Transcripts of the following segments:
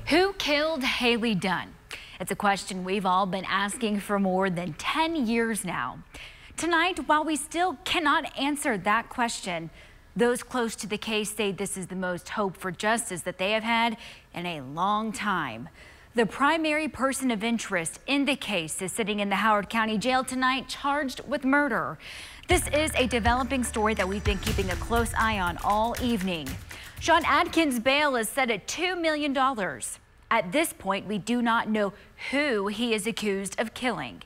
Who killed Hailey Dunn? It's a question we've all been asking for more than 10 years now. Tonight, while we still cannot answer that question, those close to the case say this is the most hope for justice that they have had in a long time. The primary person of interest in the case is sitting in the Howard County Jail tonight, charged with murder. This is a developing story that we've been keeping a close eye on all evening. Shawn Adkins' bail is set at $2 million. At this point, we do not know who he is accused of killing.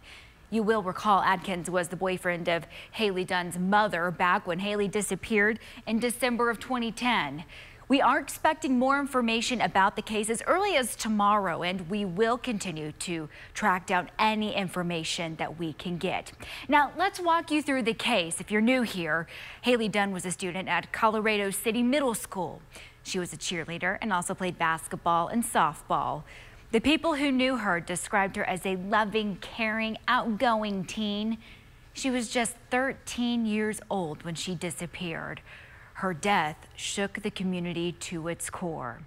You will recall Adkins was the boyfriend of Hailey Dunn's mother back when Hailey disappeared in December of 2010. We are expecting more information about the case as early as tomorrow, and we will continue to track down any information that we can get. Now, let's walk you through the case. If you're new here, Hailey Dunn was a student at Colorado City Middle School. She was a cheerleader and also played basketball and softball. The people who knew her described her as a loving, caring, outgoing teen. She was just 13 years old when she disappeared. Her death shook the community to its core.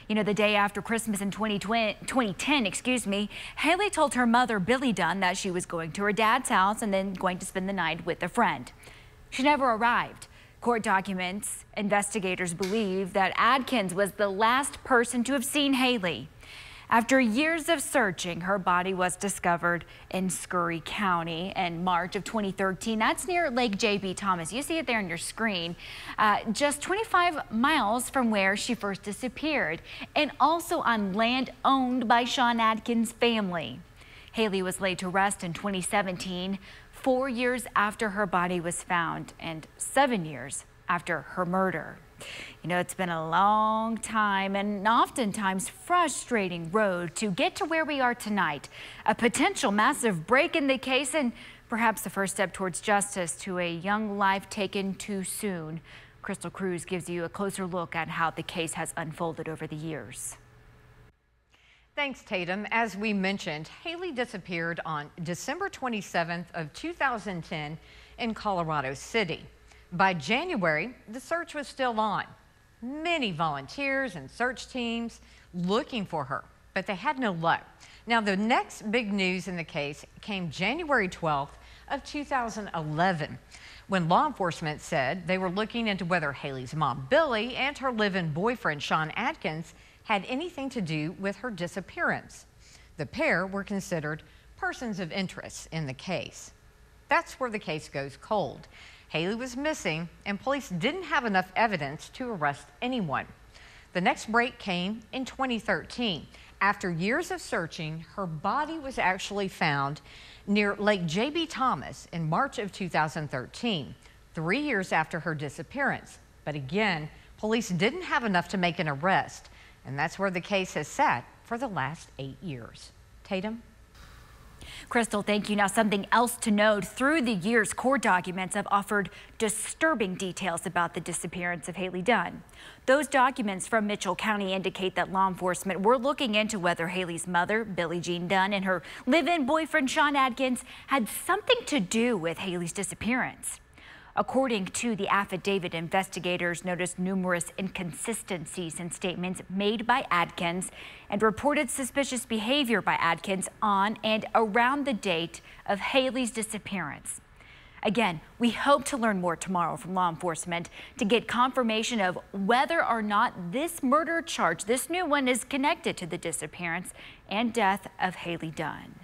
You know, the day after Christmas in 2010, Hailey told her mother, Billy Dunn, that she was going to her dad's house and then going to spend the night with a friend. She never arrived. Court documents, investigators believe that Adkins was the last person to have seen Hailey. After years of searching, her body was discovered in Scurry County in March of 2013. That's near Lake J.B. Thomas. You see it there on your screen, just 25 miles from where she first disappeared, and also on land owned by Shawn Adkins' family. Hailey was laid to rest in 2017, 4 years after her body was found and 7 years after her murder. You know, it's been a long time and oftentimes frustrating road to get to where we are tonight. A potential massive break in the case and perhaps the first step towards justice to a young life taken too soon. Crystal Cruz gives you a closer look at how the case has unfolded over the years. Thanks, Tatum. As we mentioned, Hailey disappeared on December 27th of 2010 in Colorado City. By January, the search was still on. Many volunteers and search teams looking for her, but they had no luck. Now, the next big news in the case came January 12th of 2011, when law enforcement said they were looking into whether Hailey's mom, Billy, and her live-in boyfriend, Shawn Adkins, had anything to do with her disappearance. The pair were considered persons of interest in the case. That's where the case goes cold. Hailey was missing, and police didn't have enough evidence to arrest anyone. The next break came in 2013. After years of searching, her body was actually found near Lake J.B. Thomas in March of 2013, 3 years after her disappearance. But again, police didn't have enough to make an arrest, and that's where the case has sat for the last 8 years. Tatum? Crystal, thank you. Now, something else to note, through the years, court documents have offered disturbing details about the disappearance of Hailey Dunn. Those documents from Mitchell County indicate that law enforcement were looking into whether Hailey's mother, Billie Jean Dunn, and her live-in boyfriend, Shawn Adkins, had something to do with Hailey's disappearance. According to the affidavit, investigators noticed numerous inconsistencies in statements made by Adkins and reported suspicious behavior by Adkins on and around the date of Hailey's disappearance. Again, we hope to learn more tomorrow from law enforcement to get confirmation of whether or not this murder charge, this new one, is connected to the disappearance and death of Hailey Dunn.